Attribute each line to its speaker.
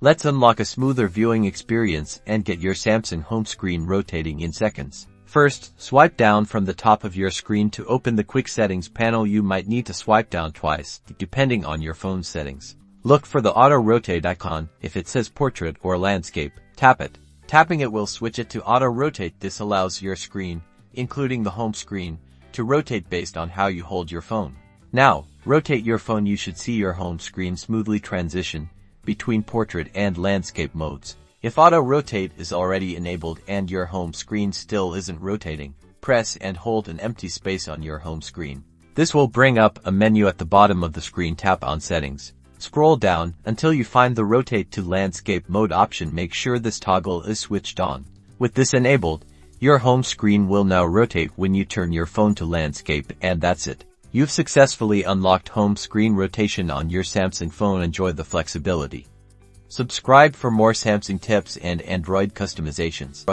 Speaker 1: Let's unlock a smoother viewing experience and get your Samsung home screen rotating in seconds. First, swipe down from the top of your screen to open the quick settings panel. You might need to swipe down twice, depending on your phone's settings. Look for the auto rotate icon. If it says portrait or landscape, tap it. Tapping it will switch it to auto rotate. This allows your screen, including the home screen, to rotate based on how you hold your phone. Now, rotate your phone. You should see your home screen smoothly transition between portrait and landscape modes. If auto rotate is already enabled and your home screen still isn't rotating, press and hold an empty space on your home screen. This will bring up a menu at the bottom of the screen. Tap on settings. Scroll down until you find the rotate to landscape mode option. Make sure this toggle is switched on. With this enabled, your home screen will now rotate when you turn your phone to landscape, and that's it. You've successfully unlocked home screen rotation on your Samsung phone. Enjoy the flexibility. Subscribe for more Samsung tips and Android customizations.